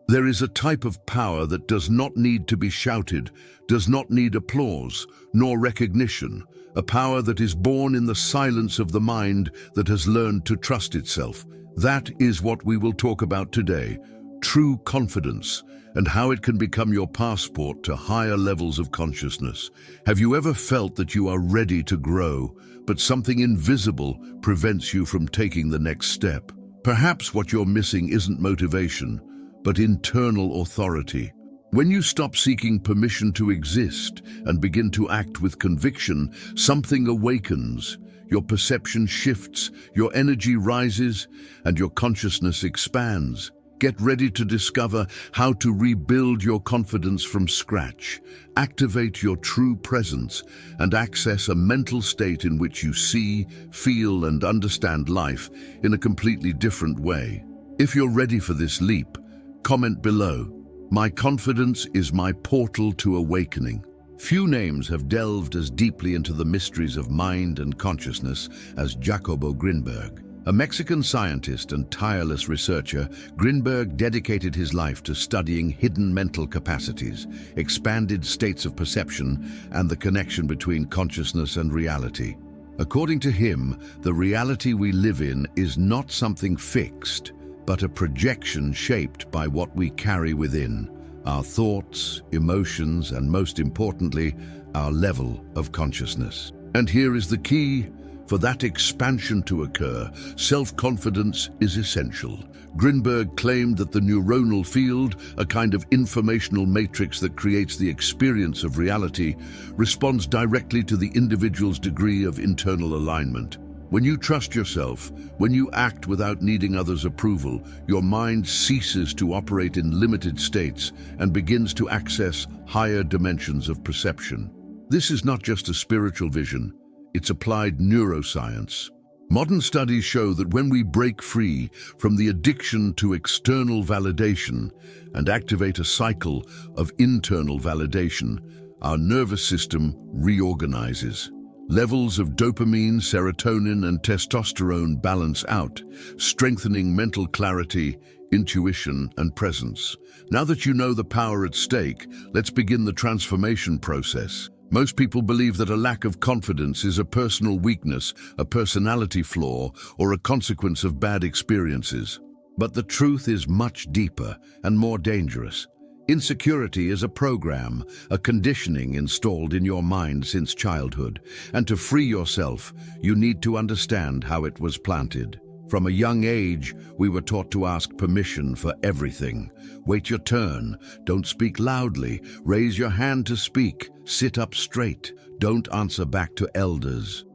There is a type of power that does not need to be shouted, does not need applause, nor recognition, a power that is born in the silence of the mind that has learned to trust itself. That is what we will talk about today, true confidence, and how it can become your passport to higher levels of consciousness. Have you ever felt that you are ready to grow, but something invisible prevents you from taking the next step? Perhaps what you're missing isn't motivation, but internal authority. When you stop seeking permission to exist and begin to act with conviction, something awakens. Your perception shifts, your energy rises, and your consciousness expands. Get ready to discover how to rebuild your confidence from scratch, activate your true presence, and access a mental state in which you see, feel, and understand life in a completely different way. If you're ready for this leap, comment below. My confidence is my portal to awakening. Few names have delved as deeply into the mysteries of mind and consciousness as Jacobo Grinberg. A Mexican scientist and tireless researcher, Grinberg dedicated his life to studying hidden mental capacities, expanded states of perception, and the connection between consciousness and reality. According to him, the reality we live in is not something fixed, but a projection shaped by what we carry within, our thoughts, emotions, and most importantly, our level of consciousness. And here is the key. For that expansion to occur, self-confidence is essential. Grinberg claimed that the neuronal field, a kind of informational matrix that creates the experience of reality, responds directly to the individual's degree of internal alignment. When you trust yourself, when you act without needing others' approval, your mind ceases to operate in limited states and begins to access higher dimensions of perception. This is not just a spiritual vision. It's applied neuroscience. Modern studies show that when we break free from the addiction to external validation and activate a cycle of internal validation, our nervous system reorganizes. Levels of dopamine, serotonin, and testosterone balance out, strengthening mental clarity, intuition, and presence. Now that you know the power at stake, let's begin the transformation process. Most people believe that a lack of confidence is a personal weakness, a personality flaw, or a consequence of bad experiences. But the truth is much deeper and more dangerous. Insecurity is a program, a conditioning installed in your mind since childhood, and to free yourself, you need to understand how it was planted. From a young age, we were taught to ask permission for everything. Wait your turn, don't speak loudly, raise your hand to speak, sit up straight, don't answer back to elders.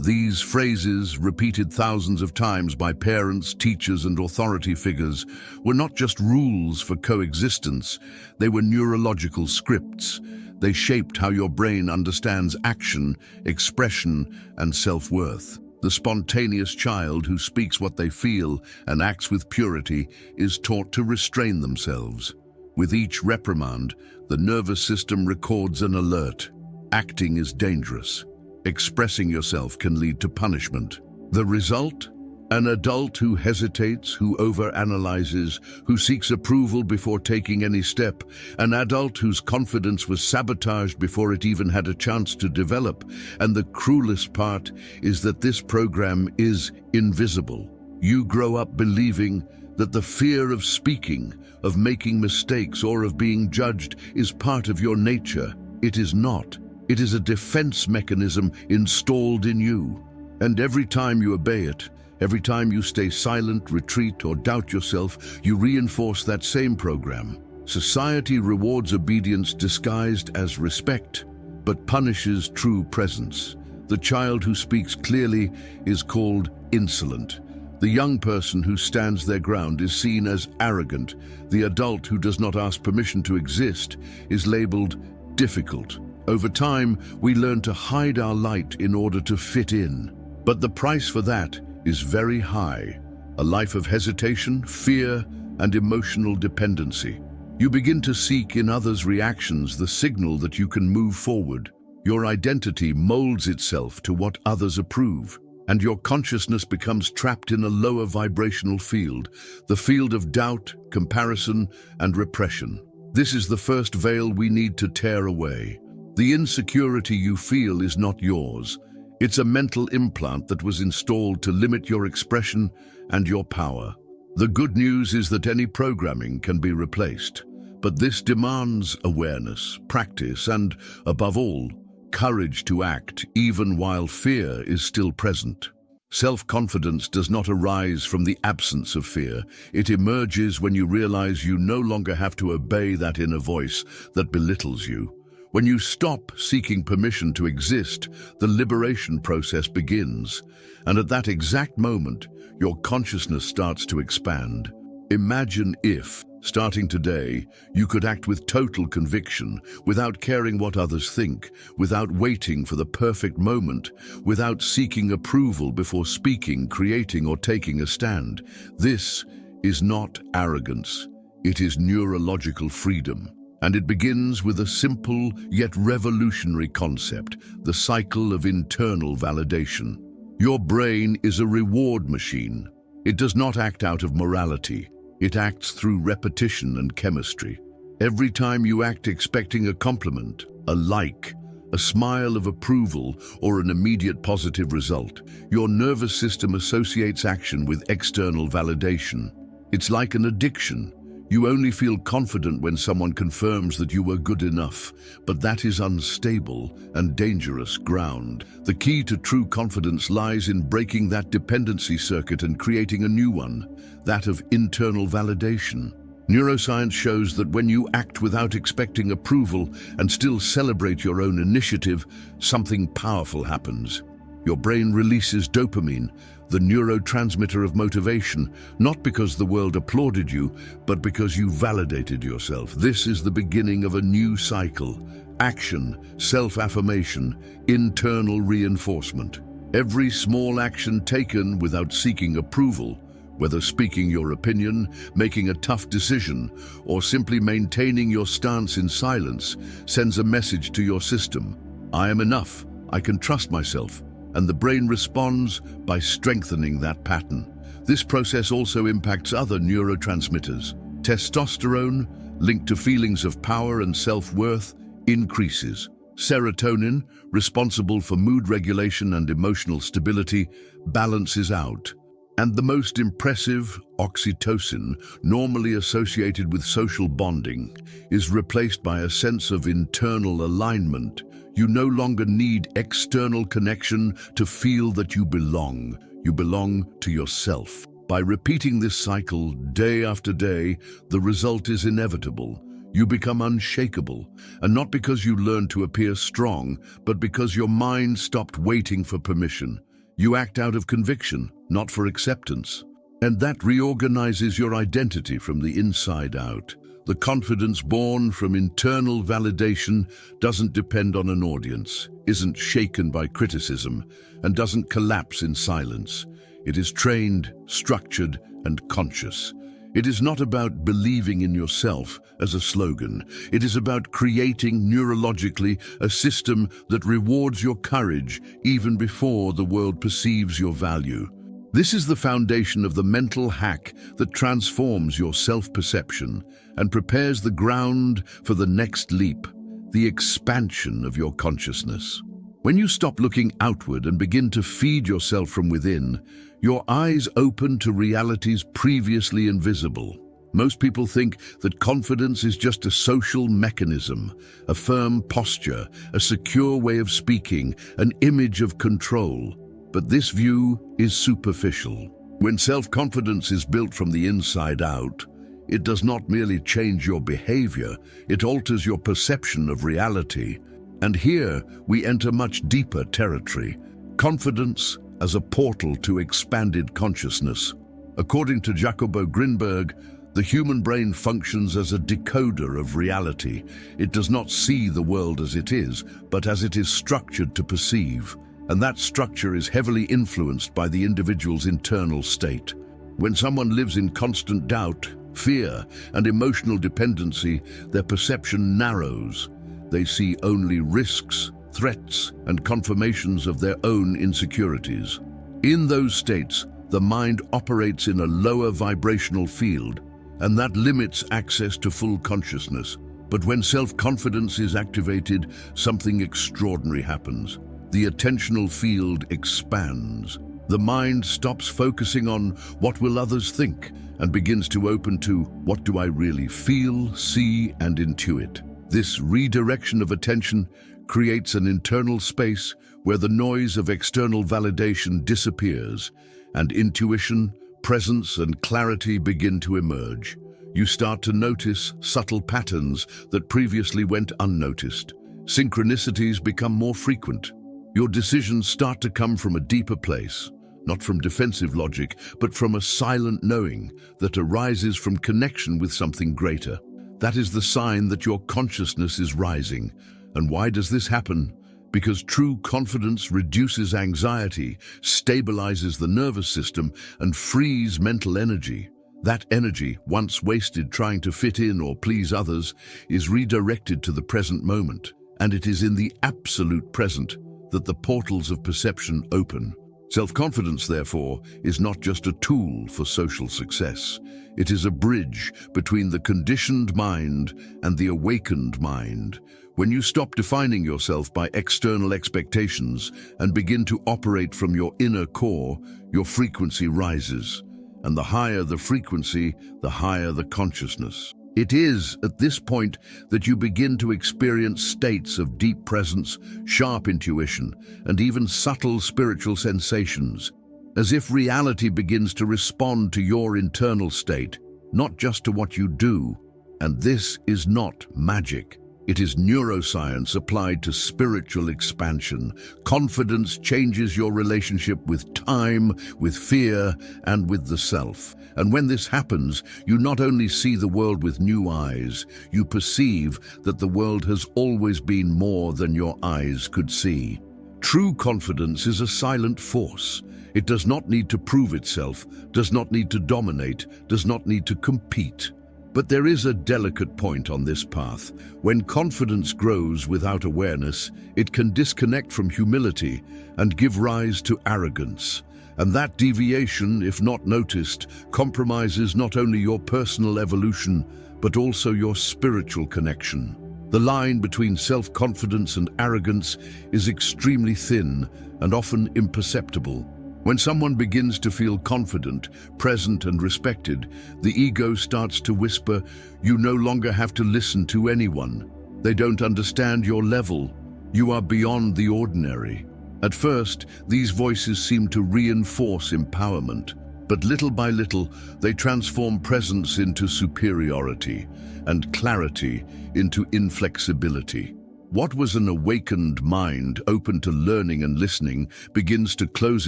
These phrases, repeated thousands of times by parents, teachers, and authority figures, were not just rules for coexistence, they were neurological scripts. They shaped how your brain understands action, expression, and self-worth. The spontaneous child who speaks what they feel and acts with purity is taught to restrain themselves. With each reprimand, the nervous system records an alert. Acting is dangerous. Expressing yourself can lead to punishment. The result? An adult who hesitates, who overanalyzes, who seeks approval before taking any step. An adult whose confidence was sabotaged before it even had a chance to develop. And the cruelest part is that this program is invisible. You grow up believing that the fear of speaking, of making mistakes, or of being judged is part of your nature. It is not. It is a defense mechanism installed in you. And every time you obey it, every time you stay silent, retreat, or doubt yourself, you reinforce that same program. Society rewards obedience disguised as respect, but punishes true presence. The child who speaks clearly is called insolent. The young person who stands their ground is seen as arrogant. The adult who does not ask permission to exist is labeled difficult. Over time, we learn to hide our light in order to fit in. But the price for that is very high. A life of hesitation, fear, and emotional dependency. You begin to seek in others' reactions the signal that you can move forward. Your identity molds itself to what others approve. and your consciousness becomes trapped in a lower vibrational field, the field of doubt, comparison, and repression. This is the first veil we need to tear away. The insecurity you feel is not yours. It's a mental implant that was installed to limit your expression and your power. The good news is that any programming can be replaced, but this demands awareness, practice, and, above all, courage to act even while fear is still present. Self-confidence does not arise from the absence of fear. It emerges when you realize you no longer have to obey that inner voice that belittles you. When you stop seeking permission to exist, the liberation process begins. And at that exact moment, your consciousness starts to expand. Imagine if, starting today, you could act with total conviction, without caring what others think, without waiting for the perfect moment, without seeking approval before speaking, creating, or taking a stand. This is not arrogance. It is neurological freedom. And it begins with a simple yet revolutionary concept, the cycle of internal validation. Your brain is a reward machine. It does not act out of morality. It acts through repetition and chemistry. Every time you act expecting a compliment, a like, a smile of approval, or an immediate positive result, your nervous system associates action with external validation. It's like an addiction. You only feel confident when someone confirms that you were good enough, but that is unstable and dangerous ground. The key to true confidence lies in breaking that dependency circuit and creating a new one, that of internal validation. Neuroscience shows that when you act without expecting approval and still celebrate your own initiative, something powerful happens. Your brain releases dopamine, the neurotransmitter of motivation, not because the world applauded you, but because you validated yourself. This is the beginning of a new cycle: action, self-affirmation, internal reinforcement. Every small action taken without seeking approval, whether speaking your opinion, making a tough decision, or simply maintaining your stance in silence, sends a message to your system. I am enough. I can trust myself. And the brain responds by strengthening that pattern. This process also impacts other neurotransmitters. Testosterone, linked to feelings of power and self-worth, increases. Serotonin, responsible for mood regulation and emotional stability, balances out. And the most impressive, oxytocin, normally associated with social bonding, is replaced by a sense of internal alignment. You no longer need external connection to feel that you belong. You belong to yourself. By repeating this cycle day after day, the result is inevitable. You become unshakable, and not because you learned to appear strong, but because your mind stopped waiting for permission. You act out of conviction, not for acceptance. And that reorganizes your identity from the inside out. The confidence born from internal validation doesn't depend on an audience, isn't shaken by criticism, and doesn't collapse in silence. It is trained, structured, and conscious. It is not about believing in yourself as a slogan. It is about creating neurologically a system that rewards your courage even before the world perceives your value. This is the foundation of the mental hack that transforms your self-perception and prepares the ground for the next leap, the expansion of your consciousness. When you stop looking outward and begin to feed yourself from within, your eyes open to realities previously invisible. Most people think that confidence is just a social mechanism, a firm posture, a secure way of speaking, an image of control. But this view is superficial. When self-confidence is built from the inside out, it does not merely change your behavior, it alters your perception of reality. And here we enter much deeper territory: confidence as a portal to expanded consciousness. According to Jacobo Grinberg, the human brain functions as a decoder of reality. It does not see the world as it is, but as it is structured to perceive. And that structure is heavily influenced by the individual's internal state. When someone lives in constant doubt, fear, and emotional dependency, their perception narrows. They see only risks, threats, and confirmations of their own insecurities. In those states, the mind operates in a lower vibrational field, and that limits access to full consciousness. But when self-confidence is activated, something extraordinary happens. The attentional field expands. The mind stops focusing on what will others think and begins to open to what do I really feel, see, and intuit. This redirection of attention creates an internal space where the noise of external validation disappears and intuition, presence, and clarity begin to emerge. You start to notice subtle patterns that previously went unnoticed. Synchronicities become more frequent. Your decisions start to come from a deeper place, not from defensive logic, but from a silent knowing that arises from connection with something greater. That is the sign that your consciousness is rising. And why does this happen? Because true confidence reduces anxiety, stabilizes the nervous system, and frees mental energy. That energy, once wasted trying to fit in or please others, is redirected to the present moment. And it is in the absolute present that the portals of perception open. Self-confidence, therefore, is not just a tool for social success. It is a bridge between the conditioned mind and the awakened mind. When you stop defining yourself by external expectations and begin to operate from your inner core, your frequency rises. And the higher the frequency, the higher the consciousness. It is at this point that you begin to experience states of deep presence, sharp intuition, and even subtle spiritual sensations, as if reality begins to respond to your internal state, not just to what you do. And this is not magic. It is neuroscience applied to spiritual expansion. Confidence changes your relationship with time, with fear, and with the self. And when this happens, you not only see the world with new eyes, you perceive that the world has always been more than your eyes could see. True confidence is a silent force. It does not need to prove itself, does not need to dominate, does not need to compete. But there is a delicate point on this path. When confidence grows without awareness, it can disconnect from humility and give rise to arrogance. And that deviation, if not noticed, compromises not only your personal evolution, but also your spiritual connection. The line between self-confidence and arrogance is extremely thin and often imperceptible. When someone begins to feel confident, present, and respected, the ego starts to whisper, "You no longer have to listen to anyone. They don't understand your level. You are beyond the ordinary." At first, these voices seem to reinforce empowerment, but little by little, they transform presence into superiority and clarity into inflexibility. What was an awakened mind, open to learning and listening, begins to close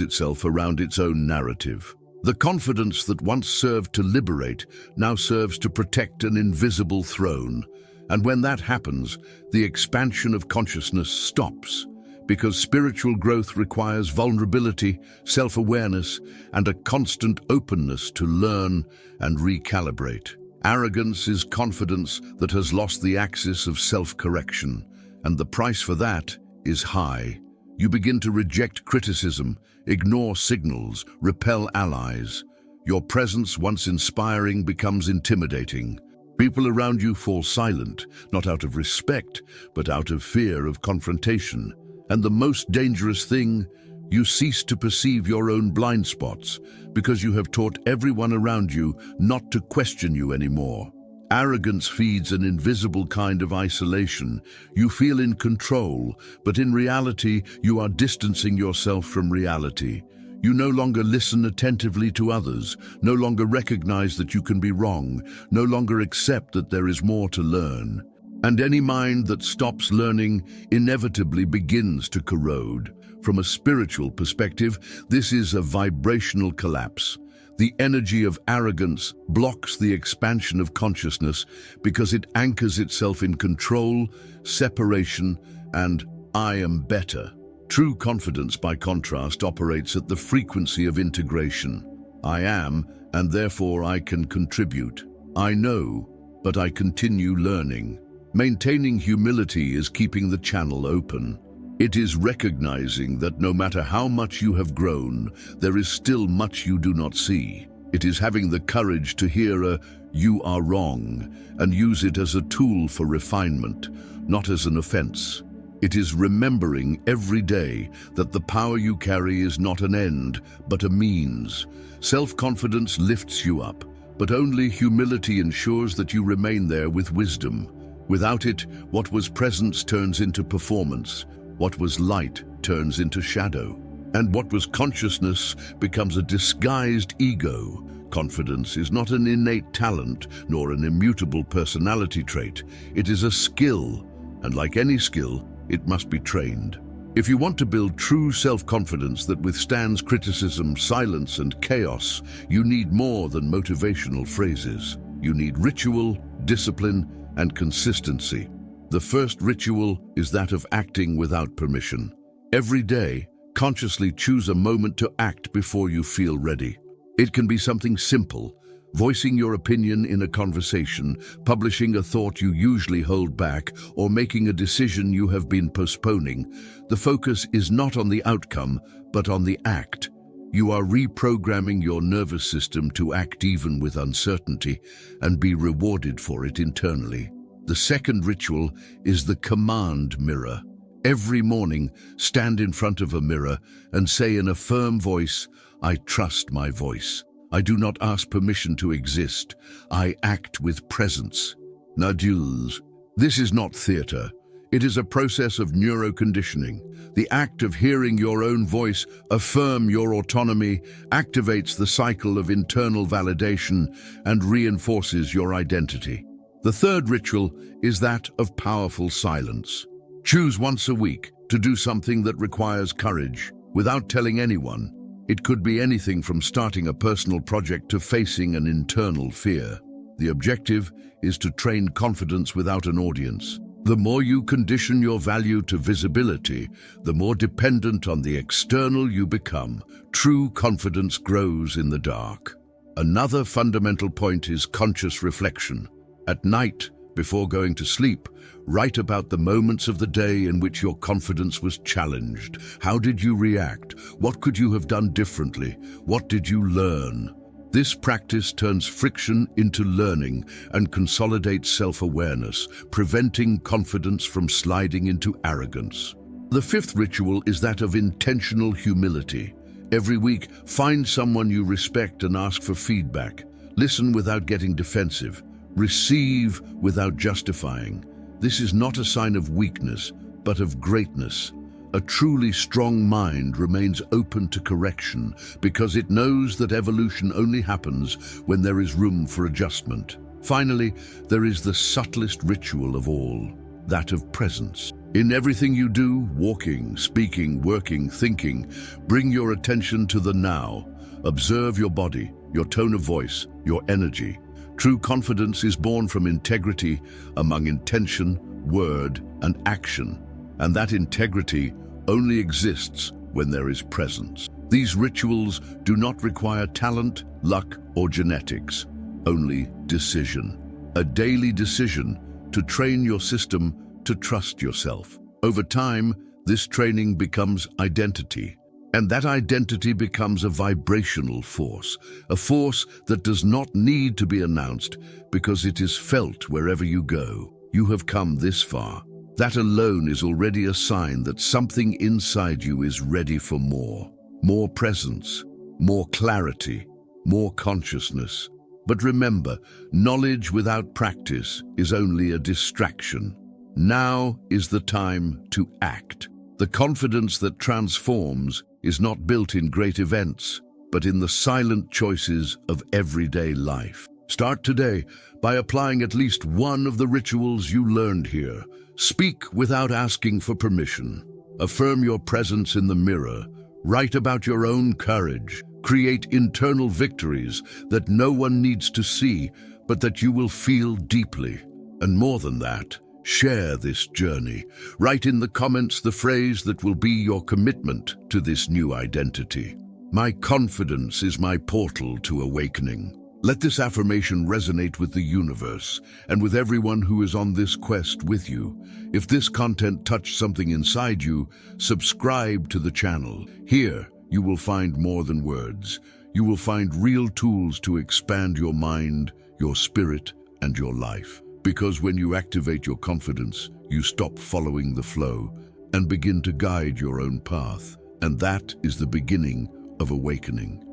itself around its own narrative. The confidence that once served to liberate now serves to protect an invisible throne. And when that happens, the expansion of consciousness stops, because spiritual growth requires vulnerability, self-awareness, and a constant openness to learn and recalibrate. Arrogance is confidence that has lost the axis of self-correction. And the price for that is high. You begin to reject criticism, ignore signals, repel allies. Your presence, once inspiring, becomes intimidating. People around you fall silent, not out of respect, but out of fear of confrontation. And the most dangerous thing, you cease to perceive your own blind spots because you have taught everyone around you not to question you anymore. Arrogance feeds an invisible kind of isolation. You feel in control, but in reality, you are distancing yourself from reality. You no longer listen attentively to others, no longer recognize that you can be wrong, no longer accept that there is more to learn. And any mind that stops learning inevitably begins to corrode. From a spiritual perspective, this is a vibrational collapse. The energy of arrogance blocks the expansion of consciousness because it anchors itself in control, separation, and "I am better." True confidence, by contrast, operates at the frequency of integration. I am, and therefore I can contribute. I know, but I continue learning. Maintaining humility is keeping the channel open. It is recognizing that no matter how much you have grown, there is still much you do not see. It is having the courage to hear a "you are wrong" and use it as a tool for refinement, not as an offense. It is remembering every day that the power you carry is not an end, but a means. Self-confidence lifts you up, but only humility ensures that you remain there with wisdom. Without it, what was presence turns into performance, what was light turns into shadow, and what was consciousness becomes a disguised ego. Confidence is not an innate talent, nor an immutable personality trait. It is a skill, and like any skill, it must be trained. If you want to build true self-confidence that withstands criticism, silence, and chaos, you need more than motivational phrases. You need ritual, discipline, and consistency. The first ritual is that of acting without permission. Every day, consciously choose a moment to act before you feel ready. It can be something simple, voicing your opinion in a conversation, publishing a thought you usually hold back, or making a decision you have been postponing. The focus is not on the outcome, but on the act. You are reprogramming your nervous system to act even with uncertainty and be rewarded for it internally. The second ritual is the command mirror. Every morning, stand in front of a mirror and say in a firm voice, "I trust my voice. I do not ask permission to exist. I act with presence." Nadules. This is not theater. It is a process of neuroconditioning. The act of hearing your own voice affirm your autonomy activates the cycle of internal validation and reinforces your identity. The third ritual is that of powerful silence. Choose once a week to do something that requires courage without telling anyone. It could be anything from starting a personal project to facing an internal fear. The objective is to train confidence without an audience. The more you condition your value to visibility, the more dependent on the external you become. True confidence grows in the dark. Another fundamental point is conscious reflection. At night, before going to sleep, write about the moments of the day in which your confidence was challenged. How did you react? What could you have done differently? What did you learn? This practice turns friction into learning and consolidates self-awareness, preventing confidence from sliding into arrogance. The fifth ritual is that of intentional humility. Every week, find someone you respect and ask for feedback. Listen without getting defensive. Receive without justifying. This is not a sign of weakness, but of greatness. A truly strong mind remains open to correction because it knows that evolution only happens when there is room for adjustment. Finally, there is the subtlest ritual of all, that of presence. In everything you do, walking, speaking, working, thinking, bring your attention to the now. Observe your body, your tone of voice, your energy. True confidence is born from integrity among intention, word, and action, and that integrity only exists when there is presence. These rituals do not require talent, luck, or genetics, only decision. A daily decision to train your system to trust yourself. Over time, this training becomes identity. And that identity becomes a vibrational force, a force that does not need to be announced because it is felt wherever you go. You have come this far. That alone is already a sign that something inside you is ready for more. More presence, more clarity, more consciousness. But remember, knowledge without practice is only a distraction. Now is the time to act. The confidence that transforms is not built in great events, but in the silent choices of everyday life. Start today by applying at least one of the rituals you learned here. Speak without asking for permission. Affirm your presence in the mirror. Write about your own courage. Create internal victories that no one needs to see, but that you will feel deeply. And more than that, share this journey. Write in the comments the phrase that will be your commitment to this new identity. My confidence is my portal to awakening. Let this affirmation resonate with the universe and with everyone who is on this quest with you. If this content touched something inside you, subscribe to the channel. Here, you will find more than words. You will find real tools to expand your mind, your spirit, and your life. Because when you activate your confidence, you stop following the flow and begin to guide your own path. And that is the beginning of awakening.